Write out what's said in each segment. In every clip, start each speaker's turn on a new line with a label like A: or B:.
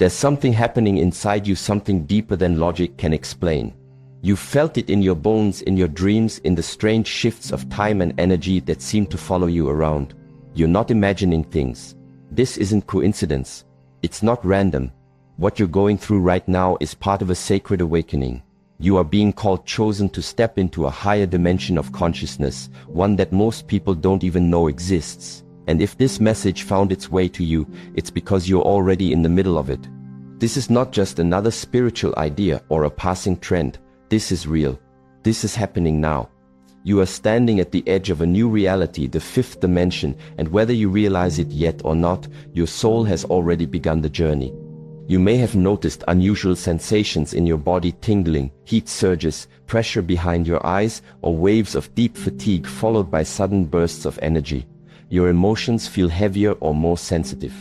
A: There's something happening inside you, something deeper than logic can explain. You felt it in your bones, in your dreams, in the strange shifts of time and energy that seem to follow you around. You're not imagining things. This isn't coincidence. It's not random. What you're going through right now is part of a sacred awakening. You are being called, chosen to step into a higher dimension of consciousness, one that most people don't even know exists. And if this message found its way to you, it's because you're already in the middle of it. This is not just another spiritual idea or a passing trend. This is real. This is happening now. You are standing at the edge of a new reality, the fifth dimension, and whether you realize it yet or not, your soul has already begun the journey. You may have noticed unusual sensations in your body, tingling, heat surges, pressure behind your eyes, or waves of deep fatigue followed by sudden bursts of energy. Your emotions feel heavier or more sensitive.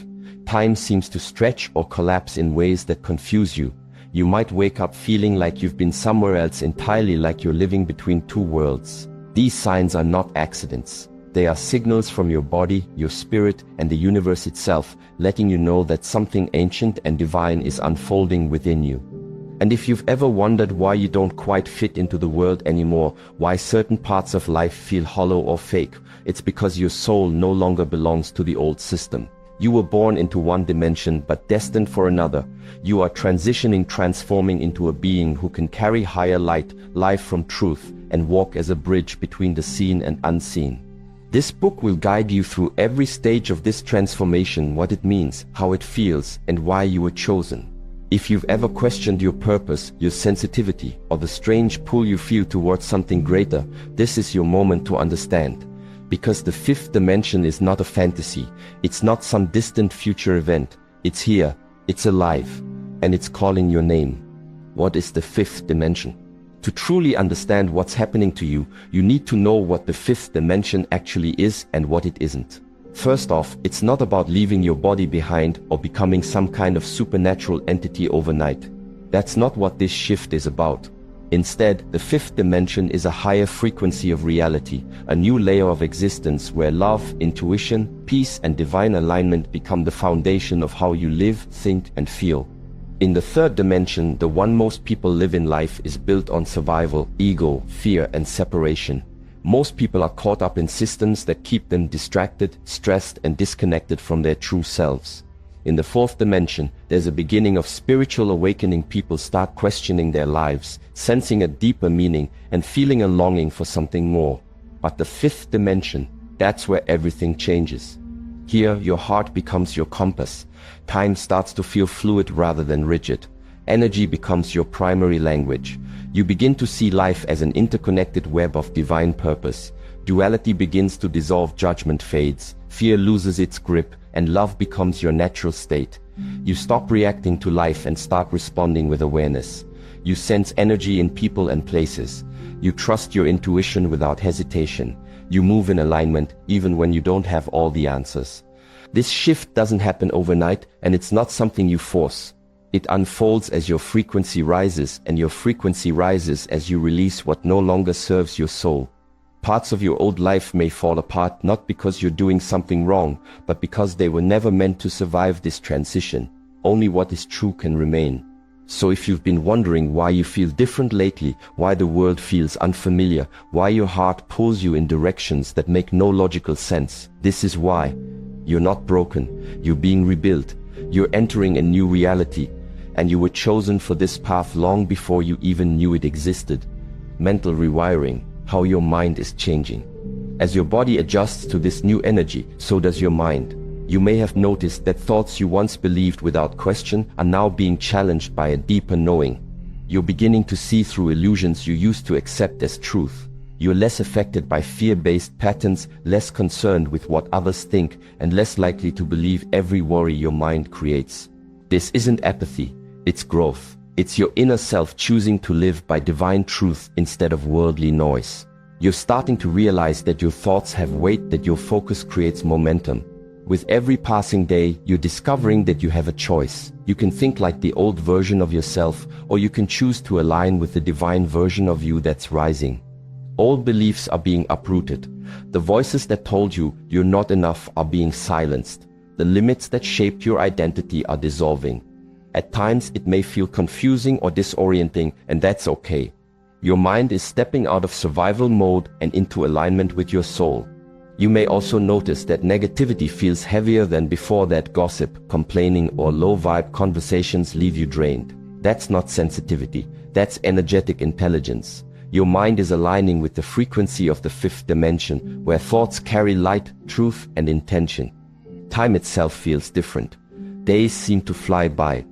A: Time seems to stretch or collapse in ways that confuse you. You might wake up feeling like you've been somewhere else entirely, like you're living between two worlds. These signs are not accidents. They are signals from your body, your spirit, and the universe itself, letting you know that something ancient and divine is unfolding within you. And if you've ever wondered why you don't quite fit into the world anymore, why certain parts of life feel hollow or fake, it's because your soul no longer belongs to the old system. You were born into one dimension but destined for another. You are transitioning, transforming into a being who can carry higher light, life from truth, and walk as a bridge between the seen and unseen. This book will guide you through every stage of this transformation, what it means, how it feels, and why you were chosen. If you've ever questioned your purpose, your sensitivity, or the strange pull you feel towards something greater, this is your moment to understand. Because the fifth dimension is not a fantasy, it's not some distant future event, it's here, it's alive, and it's calling your name. What is the fifth dimension? To truly understand what's happening to you, you need to know what the fifth dimension actually is and what it isn't. First off, it's not about leaving your body behind or becoming some kind of supernatural entity overnight. That's not what this shift is about. Instead, the fifth dimension is a higher frequency of reality, a new layer of existence where love, intuition, peace, and divine alignment become the foundation of how you live, think, and feel. In the third dimension, the one most people live in, life is built on survival, ego, fear, and separation. Most people are caught up in systems that keep them distracted, stressed, and disconnected from their true selves. In the fourth dimension, there's a beginning of spiritual awakening. People start questioning their lives, sensing a deeper meaning, and feeling a longing for something more. But the fifth dimension, that's where everything changes. Here, your heart becomes your compass. Time starts to feel fluid rather than rigid. Energy becomes your primary language. You begin to see life as an interconnected web of divine purpose. Duality begins to dissolve, judgment fades, fear loses its grip, and love becomes your natural state. You stop reacting to life and start responding with awareness. You sense energy in people and places. You trust your intuition without hesitation. You move in alignment even when you don't have all the answers. This shift doesn't happen overnight, and it's not something you force. It unfolds as your frequency rises, and your frequency rises as you release what no longer serves your soul. Parts of your old life may fall apart, not because you're doing something wrong, but because they were never meant to survive this transition. Only what is true can remain. So if you've been wondering why you feel different lately, why the world feels unfamiliar, why your heart pulls you in directions that make no logical sense, this is why. You're not broken, you're being rebuilt, you're entering a new reality, and you were chosen for this path long before you even knew it existed. Mental rewiring, how your mind is changing. As your body adjusts to this new energy, so does your mind. You may have noticed that thoughts you once believed without question are now being challenged by a deeper knowing. You're beginning to see through illusions you used to accept as truth. You're less affected by fear-based patterns, less concerned with what others think, and less likely to believe every worry your mind creates. This isn't apathy, it's growth. It's your inner self choosing to live by divine truth instead of worldly noise. You're starting to realize that your thoughts have weight, that your focus creates momentum. With every passing day, you're discovering that you have a choice. You can think like the old version of yourself, or you can choose to align with the divine version of you that's rising. Old beliefs are being uprooted. The voices that told you you're not enough are being silenced. The limits that shaped your identity are dissolving. At times it may feel confusing or disorienting, and that's okay. Your mind is stepping out of survival mode and into alignment with your soul. You may also notice that negativity feels heavier than before, that gossip, complaining, or low-vibe conversations leave you drained. That's not sensitivity, that's energetic intelligence. Your mind is aligning with the frequency of the fifth dimension, where thoughts carry light, truth, and intention. Time itself feels different. Days seem to fly by.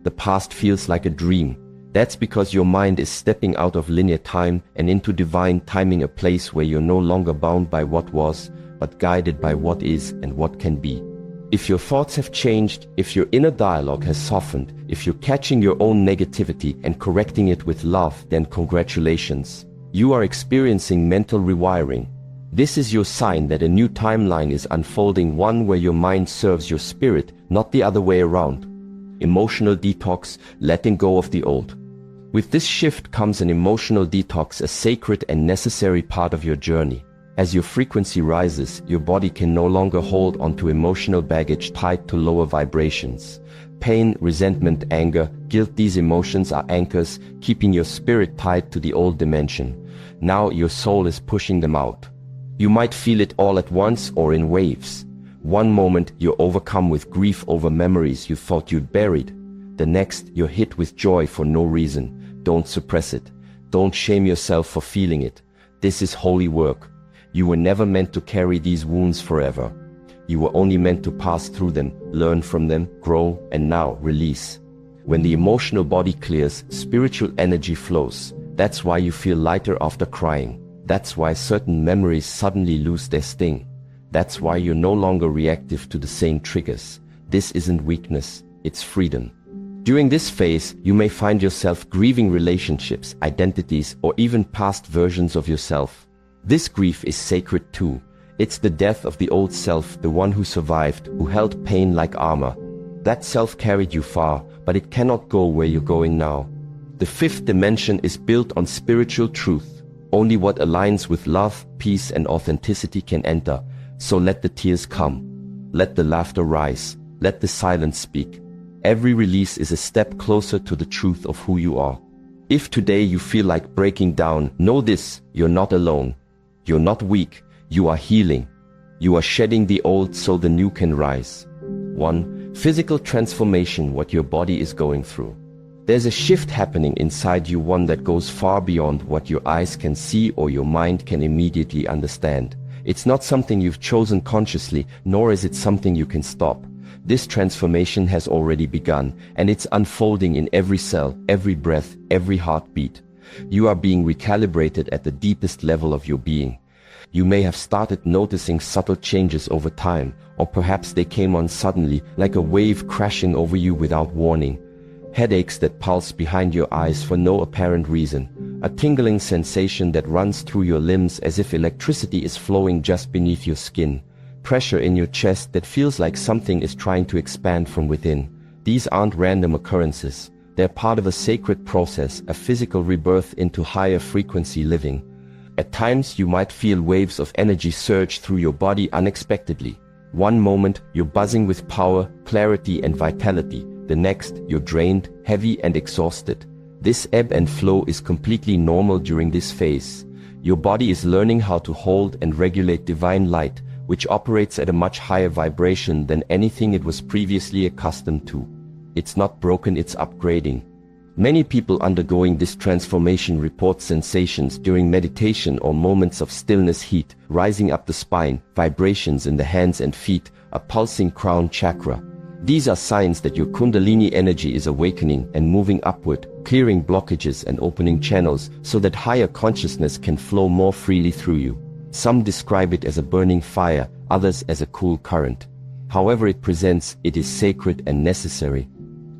A: The past feels like a dream. That's because your mind is stepping out of linear time and into divine timing, a place where you're no longer bound by what was, but guided by what is and what can be. If your thoughts have changed, if your inner dialogue has softened, if you're catching your own negativity and correcting it with love, then congratulations. You are experiencing mental rewiring. This is your sign that a new timeline is unfolding, one where your mind serves your spirit, not the other way around. Emotional detox, letting go of the old. With this shift comes an emotional detox, a sacred and necessary part of your journey. As your frequency rises, your body can no longer hold onto emotional baggage tied to lower vibrations. Pain, resentment, anger, guilt, these emotions are anchors, keeping your spirit tied to the old dimension. Now your soul is pushing them out. You might feel it all at once or in waves. One moment you're overcome with grief over memories you thought you'd buried. The next you're hit with joy for no reason. Don't suppress it. Don't shame yourself for feeling it. This is holy work. You were never meant to carry these wounds forever. You were only meant to pass through them, learn from them, grow, and now release. When the emotional body clears, spiritual energy flows. That's why you feel lighter after crying. That's why certain memories suddenly lose their sting. That's why you're no longer reactive to the same triggers. This isn't weakness, it's freedom. During this phase, you may find yourself grieving relationships, identities, or even past versions of yourself. This grief is sacred too. It's the death of the old self, the one who survived, who held pain like armor. That self carried you far, but it cannot go where you're going now. The fifth dimension is built on spiritual truth. Only what aligns with love, peace, and authenticity can enter. So let the tears come. Let the laughter rise. Let the silence speak. Every release is a step closer to the truth of who you are. If today you feel like breaking down, know this: you're not alone. You're not weak. You are healing. You are shedding the old so the new can rise. 1. Physical transformation, what your body is going through. There's a shift happening inside you, one that goes far beyond what your eyes can see or your mind can immediately understand. It's not something you've chosen consciously, nor is it something you can stop. This transformation has already begun, and it's unfolding in every cell, every breath, every heartbeat. You are being recalibrated at the deepest level of your being. You may have started noticing subtle changes over time, or perhaps they came on suddenly, like a wave crashing over you without warning. Headaches that pulse behind your eyes for no apparent reason. A tingling sensation that runs through your limbs as if electricity is flowing just beneath your skin. Pressure in your chest that feels like something is trying to expand from within. These aren't random occurrences. They're part of a sacred process, a physical rebirth into higher frequency living. At times you might feel waves of energy surge through your body unexpectedly. One moment you're buzzing with power, clarity, and vitality. The next you're drained, heavy, and exhausted. This ebb and flow is completely normal during this phase. Your body is learning how to hold and regulate divine light, which operates at a much higher vibration than anything it was previously accustomed to. It's not broken, it's upgrading. Many people undergoing this transformation report sensations during meditation or moments of stillness: heat rising up the spine, vibrations in the hands and feet, a pulsing crown chakra. These are signs that your Kundalini energy is awakening and moving upward, clearing blockages and opening channels so that higher consciousness can flow more freely through you. Some describe it as a burning fire, others as a cool current. However it presents, it is sacred and necessary.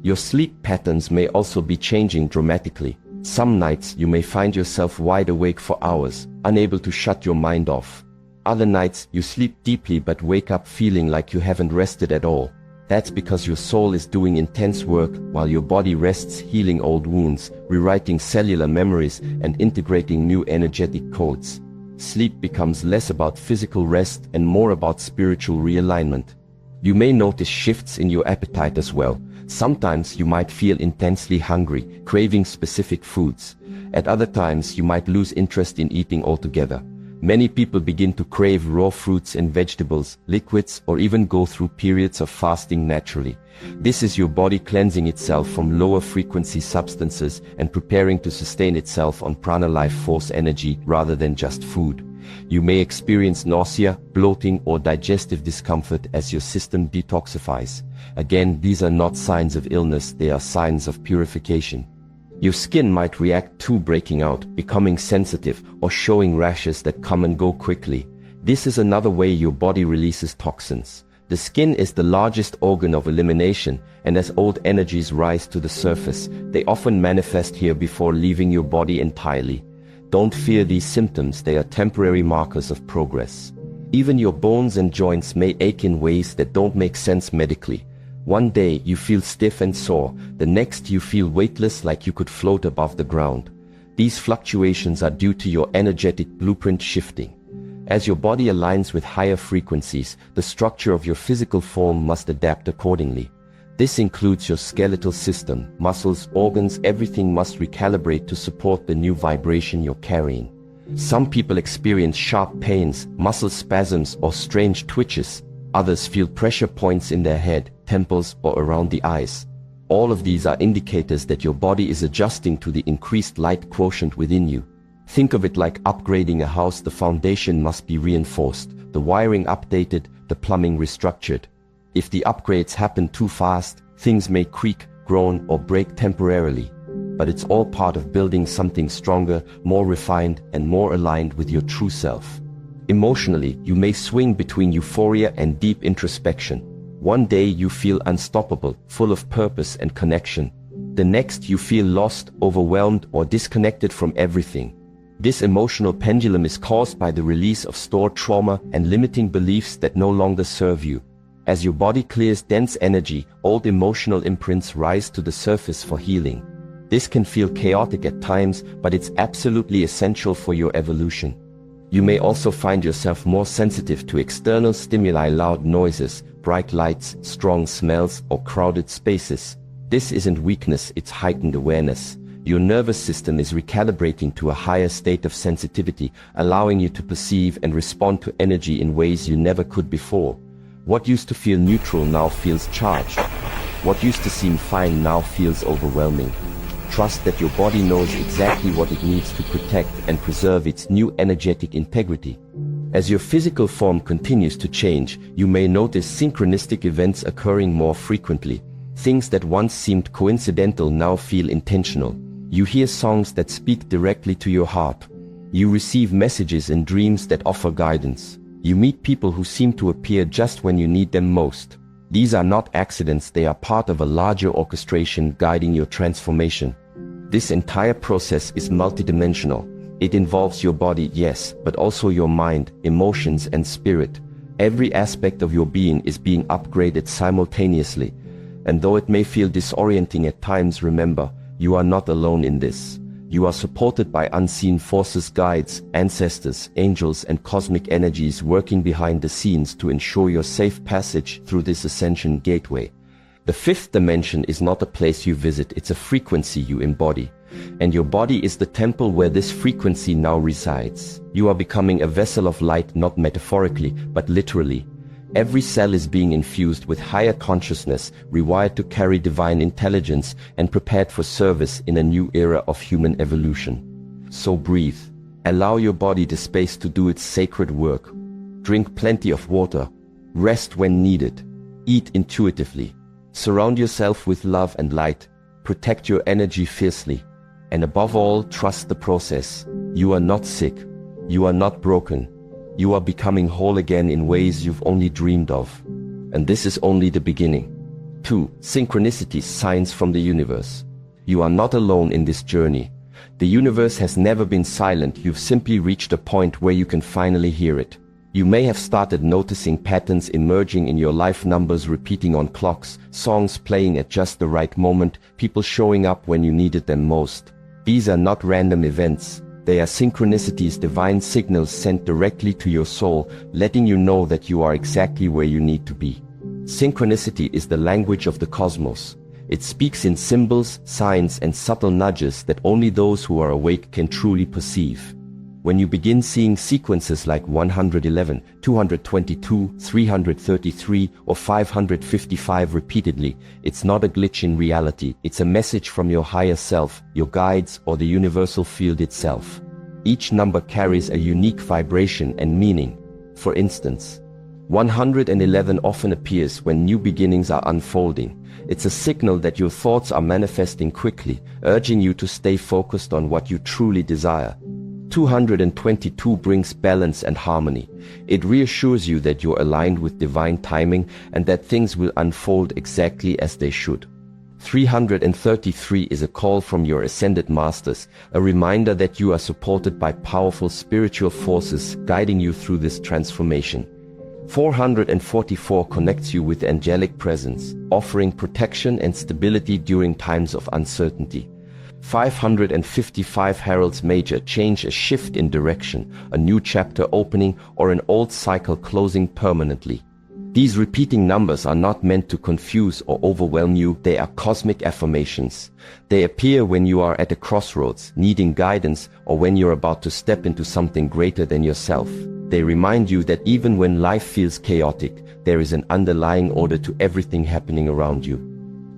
A: Your sleep patterns may also be changing dramatically. Some nights you may find yourself wide awake for hours, unable to shut your mind off. Other nights you sleep deeply but wake up feeling like you haven't rested at all. That's because your soul is doing intense work while your body rests, healing old wounds, rewriting cellular memories, and integrating new energetic codes. Sleep becomes less about physical rest and more about spiritual realignment. You may notice shifts in your appetite as well. Sometimes you might feel intensely hungry, craving specific foods. At other times you might lose interest in eating altogether. Many people begin to crave raw fruits and vegetables, liquids, or even go through periods of fasting naturally. This is your body cleansing itself from lower frequency substances and preparing to sustain itself on prana life force energy rather than just food. You may experience nausea, bloating, or digestive discomfort as your system detoxifies. Again, these are not signs of illness, they are signs of purification. Your skin might react to breaking out, becoming sensitive, or showing rashes that come and go quickly. This is another way your body releases toxins. The skin is the largest organ of elimination, and as old energies rise to the surface, they often manifest here before leaving your body entirely. Don't fear these symptoms, they are temporary markers of progress. Even your bones and joints may ache in ways that don't make sense medically. One day you feel stiff and sore, the next you feel weightless like you could float above the ground. These fluctuations are due to your energetic blueprint shifting. As your body aligns with higher frequencies, the structure of your physical form must adapt accordingly. This includes your skeletal system, muscles, organs, everything must recalibrate to support the new vibration you're carrying. Some people experience sharp pains, muscle spasms, or strange twitches. Others feel pressure points in their head, temples, or around the eyes. All of these are indicators that your body is adjusting to the increased light quotient within you. Think of it like upgrading a house. The foundation must be reinforced, the wiring updated, the plumbing restructured. If the upgrades happen too fast, things may creak, groan, or break temporarily. But it's all part of building something stronger, more refined, and more aligned with your true self. Emotionally, you may swing between euphoria and deep introspection. One day you feel unstoppable, full of purpose and connection. The next you feel lost, overwhelmed, or disconnected from everything. This emotional pendulum is caused by the release of stored trauma and limiting beliefs that no longer serve you. As your body clears dense energy, old emotional imprints rise to the surface for healing. This can feel chaotic at times, but it's absolutely essential for your evolution. You may also find yourself more sensitive to external stimuli, loud noises, bright lights, strong smells, or crowded spaces. This isn't weakness, it's heightened awareness. Your nervous system is recalibrating to a higher state of sensitivity, allowing you to perceive and respond to energy in ways you never could before. What used to feel neutral now feels charged. What used to seem fine now feels overwhelming. Trust that your body knows exactly what it needs to protect and preserve its new energetic integrity. As your physical form continues to change, you may notice synchronistic events occurring more frequently. Things that once seemed coincidental now feel intentional. You hear songs that speak directly to your heart. You receive messages in dreams that offer guidance. You meet people who seem to appear just when you need them most. These are not accidents, they are part of a larger orchestration guiding your transformation. This entire process is multidimensional. It involves your body, yes, but also your mind, emotions, and spirit. Every aspect of your being is being upgraded simultaneously. And though it may feel disorienting at times, remember, you are not alone in this. You are supported by unseen forces, guides, ancestors, angels, and cosmic energies working behind the scenes to ensure your safe passage through this ascension gateway. The fifth dimension is not a place you visit, it's a frequency you embody. And your body is the temple where this frequency now resides. You are becoming a vessel of light, not metaphorically, but literally. Every cell is being infused with higher consciousness, rewired to carry divine intelligence, and prepared for service in a new era of human evolution. So breathe. Allow your body the space to do its sacred work. Drink plenty of water. Rest when needed. Eat intuitively. Surround yourself with love and light. Protect your energy fiercely. And above all, trust the process. You are not sick. You are not broken. You are becoming whole again in ways you've only dreamed of. And this is only the beginning. 2. Synchronicities, signs from the universe. You are not alone in this journey. The universe has never been silent, you've simply reached a point where you can finally hear it. You may have started noticing patterns emerging in your life, numbers repeating on clocks, songs playing at just the right moment, people showing up when you needed them most. These are not random events. They are synchronicities, divine signals sent directly to your soul, letting you know that you are exactly where you need to be. Synchronicity is the language of the cosmos. It speaks in symbols, signs, and subtle nudges that only those who are awake can truly perceive. When you begin seeing sequences like 111, 222, 333, or 555 repeatedly, it's not a glitch in reality, it's a message from your higher self, your guides, or the universal field itself. Each number carries a unique vibration and meaning. For instance, 111 often appears when new beginnings are unfolding. It's a signal that your thoughts are manifesting quickly, urging you to stay focused on what you truly desire. 222 brings balance and harmony. It reassures you that you're aligned with divine timing and that things will unfold exactly as they should. 333 is a call from your ascended masters, a reminder that you are supported by powerful spiritual forces guiding you through this transformation. 444 connects you with angelic presence, offering protection and stability during times of uncertainty. 555 heralds major change a shift in direction, a new chapter opening, or an old cycle closing permanently. These repeating numbers are not meant to confuse or overwhelm you, they are cosmic affirmations. They appear when you are at a crossroads, needing guidance, or when you're about to step into something greater than yourself. They remind you that even when life feels chaotic, there is an underlying order to everything happening around you.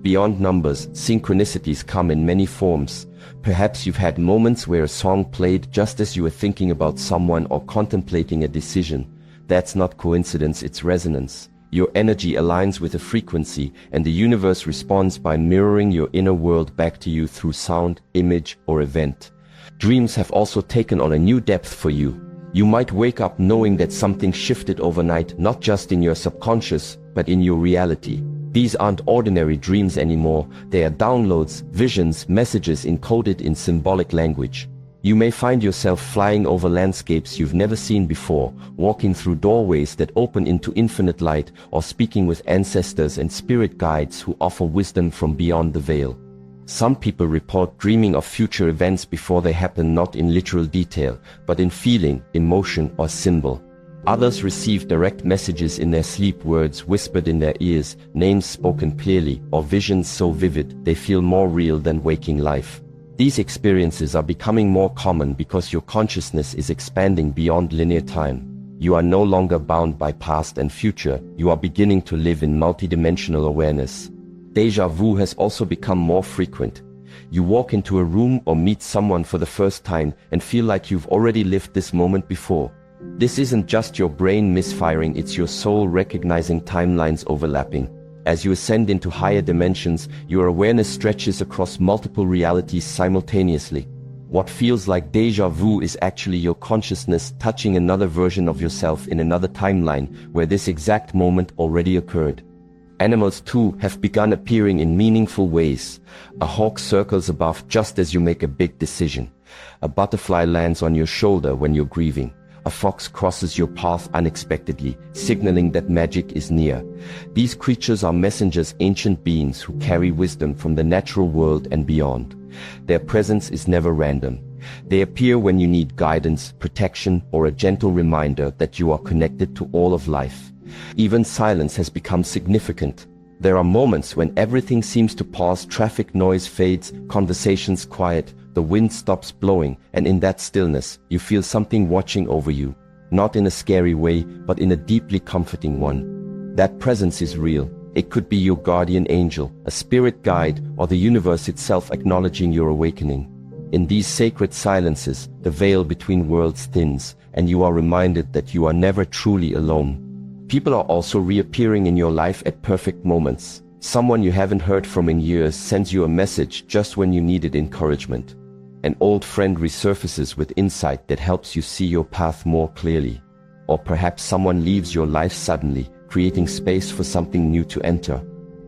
A: Beyond numbers, synchronicities come in many forms. Perhaps you've had moments where a song played just as you were thinking about someone or contemplating a decision. That's not coincidence, it's resonance. Your energy aligns with a frequency, and the universe responds by mirroring your inner world back to you through sound, image, or event. Dreams have also taken on a new depth for you. You might wake up knowing that something shifted overnight, not just in your subconscious, but in your reality. These aren't ordinary dreams anymore, they are downloads, visions, messages encoded in symbolic language. You may find yourself flying over landscapes you've never seen before, walking through doorways that open into infinite light, or speaking with ancestors and spirit guides who offer wisdom from beyond the veil. Some people report dreaming of future events before they happen, not in literal detail, but in feeling, emotion, or symbol. Others receive direct messages in their sleep, words whispered in their ears, names spoken clearly, or visions so vivid they feel more real than waking life. These experiences are becoming more common because your consciousness is expanding beyond linear time. You are no longer bound by past and future, you are beginning to live in multidimensional awareness. Deja vu has also become more frequent. You walk into a room or meet someone for the first time and feel like you've already lived this moment before. This isn't just your brain misfiring, it's your soul recognizing timelines overlapping. As you ascend into higher dimensions, your awareness stretches across multiple realities simultaneously. What feels like deja vu is actually your consciousness touching another version of yourself in another timeline where this exact moment already occurred. Animals too have begun appearing in meaningful ways. A hawk circles above just as you make a big decision. A butterfly lands on your shoulder when you're grieving. A fox crosses your path unexpectedly, signaling that magic is near. These creatures are messengers, ancient beings who carry wisdom from the natural world and beyond. Their presence is never random. They appear when you need guidance, protection, or a gentle reminder that you are connected to all of life. Even silence has become significant. There are moments when everything seems to pause, traffic noise fades, conversations quiet, the wind stops blowing, and in that stillness, you feel something watching over you. Not in a scary way, but in a deeply comforting one. That presence is real. It could be your guardian angel, a spirit guide, or the universe itself acknowledging your awakening. In these sacred silences, the veil between worlds thins, and you are reminded that you are never truly alone. People are also reappearing in your life at perfect moments. Someone you haven't heard from in years sends you a message just when you needed encouragement. An old friend resurfaces with insight that helps you see your path more clearly. Or perhaps someone leaves your life suddenly, creating space for something new to enter.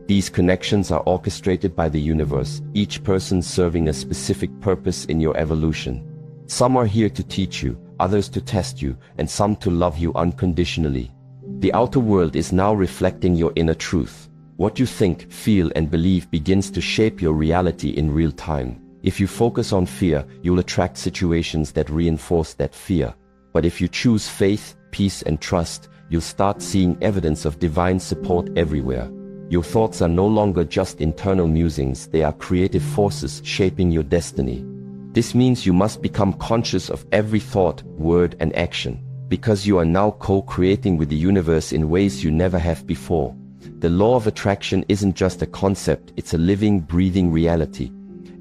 A: These connections are orchestrated by the universe, each person serving a specific purpose in your evolution. Some are here to teach you, others to test you, and some to love you unconditionally. The outer world is now reflecting your inner truth. What you think, feel, and believe begins to shape your reality in real time. If you focus on fear, you'll attract situations that reinforce that fear. But if you choose faith, peace, and trust, you'll start seeing evidence of divine support everywhere. Your thoughts are no longer just internal musings, they are creative forces shaping your destiny. This means you must become conscious of every thought, word, and action, because you are now co-creating with the universe in ways you never have before. The law of attraction isn't just a concept, it's a living, breathing reality.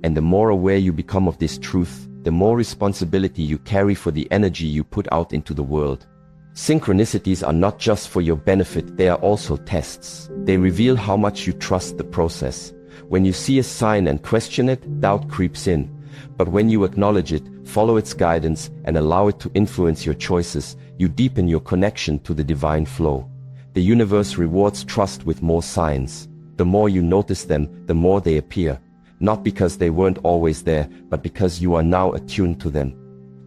A: And the more aware you become of this truth, the more responsibility you carry for the energy you put out into the world. Synchronicities are not just for your benefit, they are also tests. They reveal how much you trust the process. When you see a sign and question it, doubt creeps in. But when you acknowledge it, follow its guidance, and allow it to influence your choices, you deepen your connection to the divine flow. The universe rewards trust with more signs. The more you notice them, the more they appear. Not because they weren't always there, but because you are now attuned to them.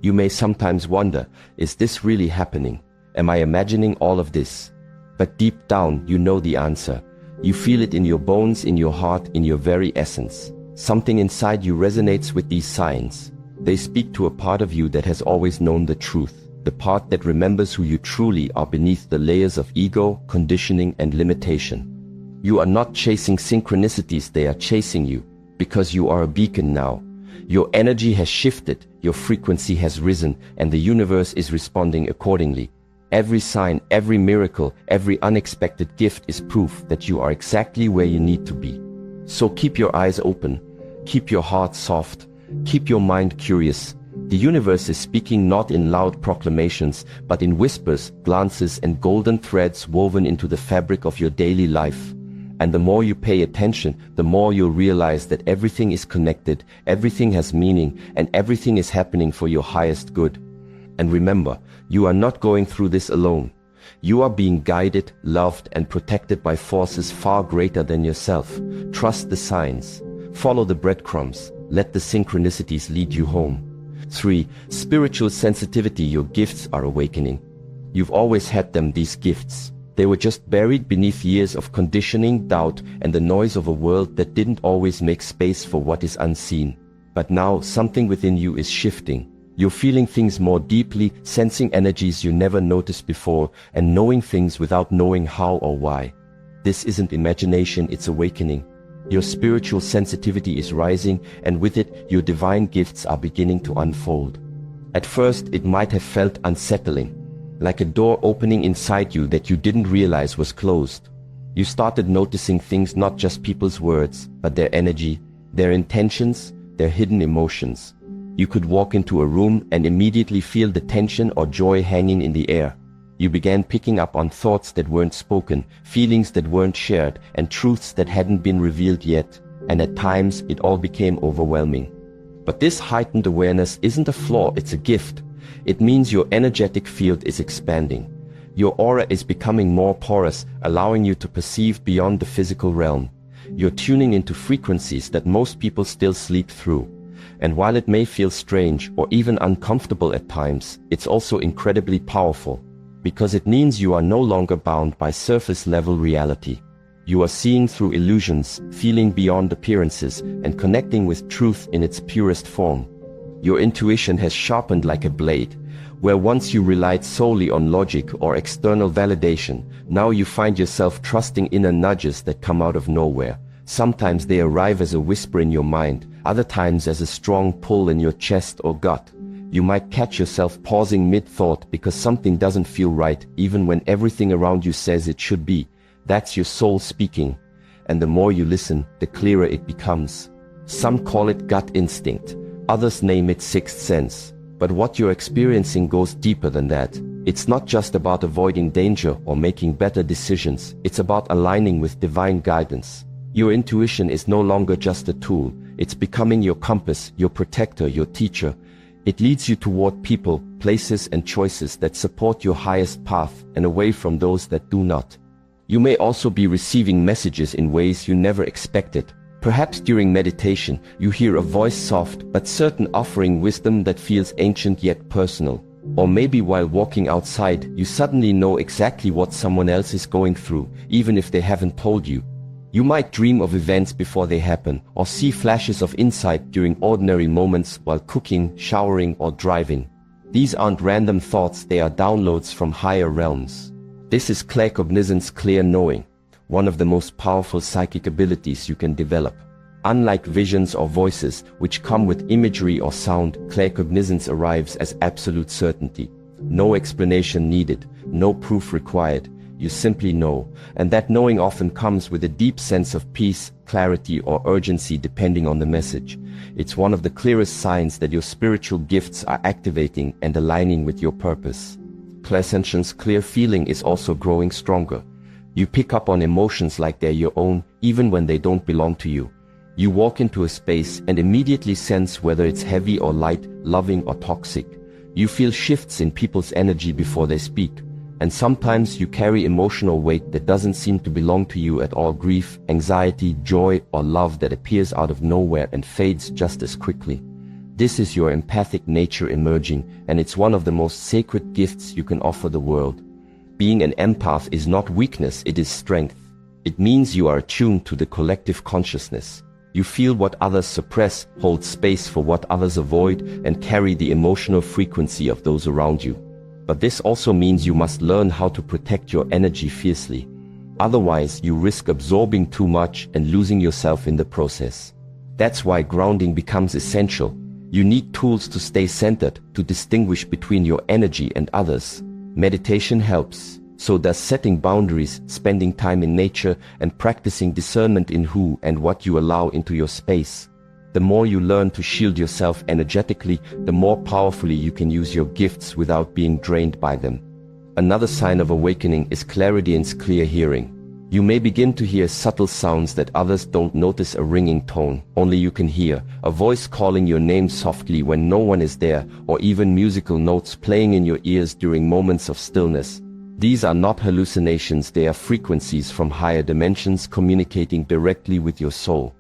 A: You may sometimes wonder, is this really happening? Am I imagining all of this? But deep down, you know the answer. You feel it in your bones, in your heart, in your very essence. Something inside you resonates with these signs. They speak to a part of you that has always known the truth, the part that remembers who you truly are beneath the layers of ego, conditioning, and limitation. You are not chasing synchronicities, they are chasing you, because you are a beacon now. Your energy has shifted, your frequency has risen, and the universe is responding accordingly. Every sign, every miracle, every unexpected gift is proof that you are exactly where you need to be. So keep your eyes open, keep your heart soft, keep your mind curious. The universe is speaking not in loud proclamations, but in whispers, glances, and golden threads woven into the fabric of your daily life. And the more you pay attention, the more you'll realize that everything is connected, everything has meaning, and everything is happening for your highest good. And remember, you are not going through this alone. You are being guided, loved, and protected by forces far greater than yourself. Trust the signs. Follow the breadcrumbs. Let the synchronicities lead you home. 3. Spiritual sensitivity. Your gifts are awakening. You've always had them, these gifts. They were just buried beneath years of conditioning, doubt, and the noise of a world that didn't always make space for what is unseen. But now something within you is shifting. You're feeling things more deeply, sensing energies you never noticed before, and knowing things without knowing how or why. This isn't imagination, it's awakening. Your spiritual sensitivity is rising, and with it, your divine gifts are beginning to unfold. At first, it might have felt unsettling, like a door opening inside you that you didn't realize was closed. You started noticing things, not just people's words, but their energy, their intentions, their hidden emotions. You could walk into a room and immediately feel the tension or joy hanging in the air. You began picking up on thoughts that weren't spoken, feelings that weren't shared, and truths that hadn't been revealed yet. And at times, it all became overwhelming. But this heightened awareness isn't a flaw, it's a gift. It means your energetic field is expanding. Your aura is becoming more porous, allowing you to perceive beyond the physical realm. You're tuning into frequencies that most people still sleep through. And while it may feel strange or even uncomfortable at times, it's also incredibly powerful, because it means you are no longer bound by surface-level reality. You are seeing through illusions, feeling beyond appearances, and connecting with truth in its purest form. Your intuition has sharpened like a blade. Where once you relied solely on logic or external validation, now you find yourself trusting inner nudges that come out of nowhere. Sometimes they arrive as a whisper in your mind, other times as a strong pull in your chest or gut. You might catch yourself pausing mid-thought because something doesn't feel right, even when everything around you says it should be. That's your soul speaking. And the more you listen, the clearer it becomes. Some call it gut instinct. Others name it sixth sense. But what you're experiencing goes deeper than that. It's not just about avoiding danger or making better decisions. It's about aligning with divine guidance. Your intuition is no longer just a tool. It's becoming your compass, your protector, your teacher. It leads you toward people, places, and choices that support your highest path and away from those that do not. You may also be receiving messages in ways you never expected. Perhaps during meditation, you hear a voice soft but certain offering wisdom that feels ancient yet personal. Or maybe while walking outside, you suddenly know exactly what someone else is going through, even if they haven't told you. You might dream of events before they happen, or see flashes of insight during ordinary moments while cooking, showering, or driving. These aren't random thoughts, they are downloads from higher realms. This is claircognizance, clear knowing. one of the most powerful psychic abilities you can develop. Unlike visions or voices, which come with imagery or sound, claircognizance arrives as absolute certainty. No explanation needed, no proof required. You simply know, and that knowing often comes with a deep sense of peace, clarity, or urgency depending on the message. It's one of the clearest signs that your spiritual gifts are activating and aligning with your purpose. Ascension's clear feeling is also growing stronger. You pick up on emotions like they're your own, even when they don't belong to you. You walk into a space and immediately sense whether it's heavy or light, loving or toxic. You feel shifts in people's energy before they speak. And sometimes you carry emotional weight that doesn't seem to belong to you at all. Grief, anxiety, joy, or love that appears out of nowhere and fades just as quickly. This is your empathic nature emerging, and it's one of the most sacred gifts you can offer the world. Being an empath is not weakness, it is strength. It means you are attuned to the collective consciousness. You feel what others suppress, hold space for what others avoid, and carry the emotional frequency of those around you. But this also means you must learn how to protect your energy fiercely. Otherwise, you risk absorbing too much and losing yourself in the process. That's why grounding becomes essential. You need tools to stay centered, to distinguish between your energy and others. Meditation helps. So does setting boundaries, spending time in nature, and practicing discernment in who and what you allow into your space. The more you learn to shield yourself energetically, the more powerfully you can use your gifts without being drained by them. Another sign of awakening is clarity and clear hearing. You may begin to hear subtle sounds that others don't notice, a ringing tone only you can hear, a voice calling your name softly when no one is there, or even musical notes playing in your ears during moments of stillness. These are not hallucinations, they are frequencies from higher dimensions communicating directly with your soul.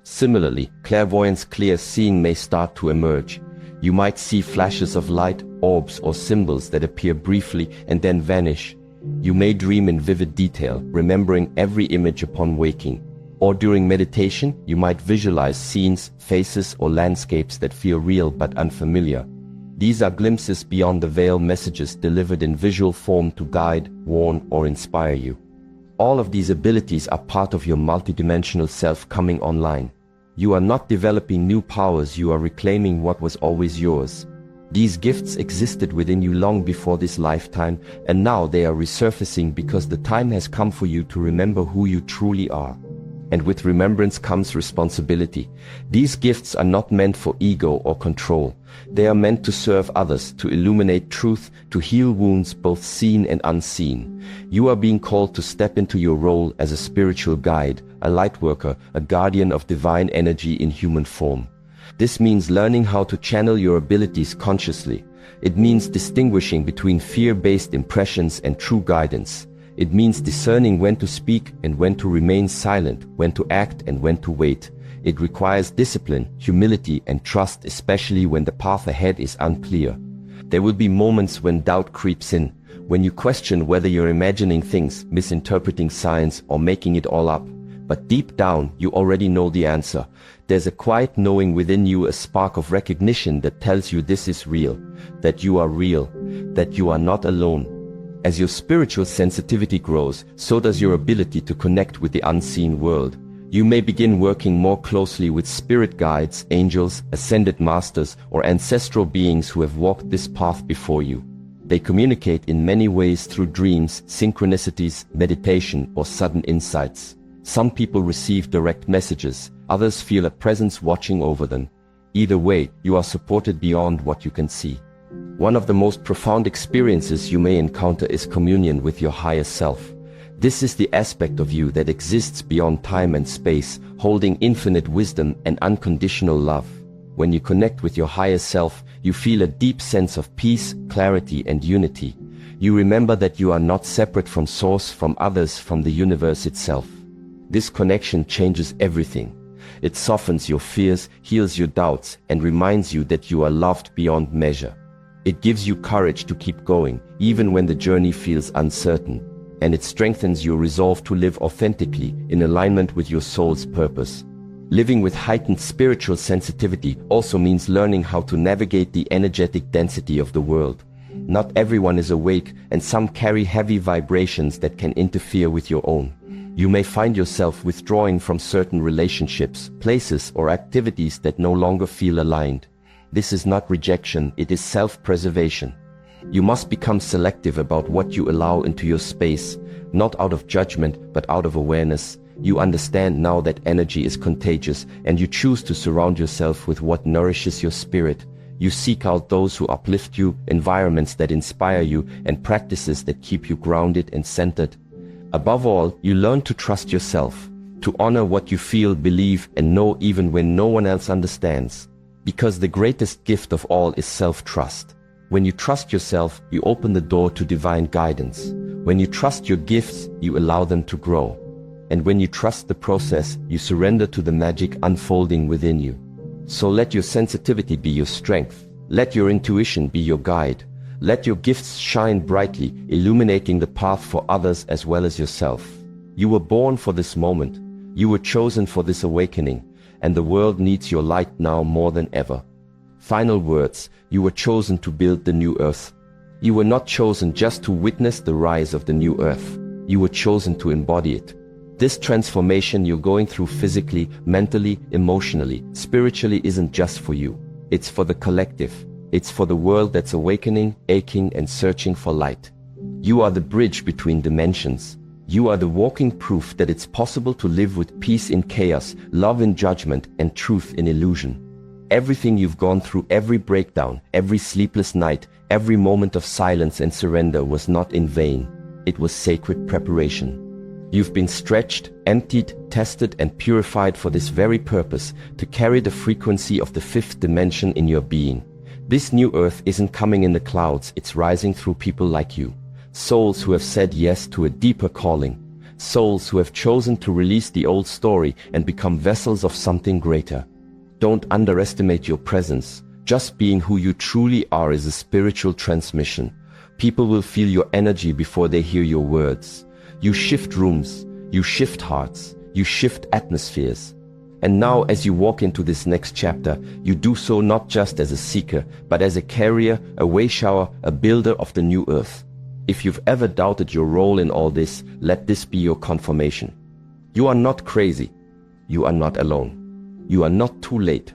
A: Similarly, clairvoyance, clear seeing may start to emerge. You might see flashes of light, orbs, or symbols that appear briefly and then vanish. You may dream in vivid detail, remembering every image upon waking. Or during meditation, you might visualize scenes, faces, or landscapes that feel real but unfamiliar. These are glimpses beyond the veil, messages delivered in visual form to guide, warn, or inspire you. All of these abilities are part of your multidimensional self coming online. You are not developing new powers, you are reclaiming what was always yours. These gifts existed within you long before this lifetime, and now they are resurfacing because the time has come for you to remember who you truly are. And with remembrance comes responsibility. These gifts are not meant for ego or control. They are meant to serve others, to illuminate truth, to heal wounds both seen and unseen. You are being called to step into your role as a spiritual guide, a light worker, a guardian of divine energy in human form. This means learning how to channel your abilities consciously. It means distinguishing between fear-based impressions and true guidance. It means discerning when to speak and when to remain silent, when to act and when to wait. It requires discipline, humility, and trust, especially when the path ahead is unclear. There will be moments when doubt creeps in, when you question whether you're imagining things, misinterpreting signs, or making it all up. But deep down, you already know the answer. There's a quiet knowing within you, a spark of recognition that tells you this is real, that you are real, that you are not alone. As your spiritual sensitivity grows, so does your ability to connect with the unseen world. You may begin working more closely with spirit guides, angels, ascended masters, or ancestral beings who have walked this path before you. They communicate in many ways through dreams, synchronicities, meditation, or sudden insights. Some people receive direct messages, others feel a presence watching over them. Either way, you are supported beyond what you can see. One of the most profound experiences you may encounter is communion with your higher self. This is the aspect of you that exists beyond time and space, holding infinite wisdom and unconditional love. When you connect with your higher self, you feel a deep sense of peace, clarity, and unity. You remember that you are not separate from source, from others, from the universe itself. This connection changes everything. It softens your fears, heals your doubts, and reminds you that you are loved beyond measure. It gives you courage to keep going, even when the journey feels uncertain. And it strengthens your resolve to live authentically, in alignment with your soul's purpose. Living with heightened spiritual sensitivity also means learning how to navigate the energetic density of the world. Not everyone is awake, and some carry heavy vibrations that can interfere with your own. You may find yourself withdrawing from certain relationships, places, or activities that no longer feel aligned. This is not rejection, it is self-preservation. You must become selective about what you allow into your space, not out of judgment, but out of awareness. You understand now that energy is contagious, and you choose to surround yourself with what nourishes your spirit. You seek out those who uplift you, environments that inspire you, and practices that keep you grounded and centered. Above all, you learn to trust yourself, to honor what you feel, believe, and know even when no one else understands. Because the greatest gift of all is self-trust. When you trust yourself, you open the door to divine guidance. When you trust your gifts, you allow them to grow. And when you trust the process, you surrender to the magic unfolding within you. So let your sensitivity be your strength. Let your intuition be your guide. Let your gifts shine brightly, illuminating the path for others as well as yourself. You were born for this moment. You were chosen for this awakening, and the world needs your light now more than ever. Final words: you were chosen to build the new earth. You were not chosen just to witness the rise of the new earth. You were chosen to embody it. This transformation you're going through physically, mentally, emotionally, spiritually isn't just for you. It's for the collective. It's for the world that's awakening, aching, and searching for light. You are the bridge between dimensions. You are the walking proof that it's possible to live with peace in chaos, love in judgment, and truth in illusion. Everything you've gone through, every breakdown, every sleepless night, every moment of silence and surrender was not in vain. It was sacred preparation. You've been stretched, emptied, tested, and purified for this very purpose, to carry the frequency of the fifth dimension in your being. This new earth isn't coming in the clouds, it's rising through people like you. Souls who have said yes to a deeper calling. Souls who have chosen to release the old story and become vessels of something greater. Don't underestimate your presence. Just being who you truly are is a spiritual transmission. People will feel your energy before they hear your words. You shift rooms, you shift hearts, you shift atmospheres. And now, as you walk into this next chapter, you do so not just as a seeker, but as a carrier, a wayshower, a builder of the new earth. If you've ever doubted your role in all this, let this be your confirmation. You are not crazy. You are not alone. You are not too late.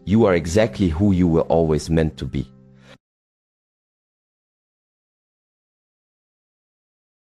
A: You are exactly who you were always meant to be.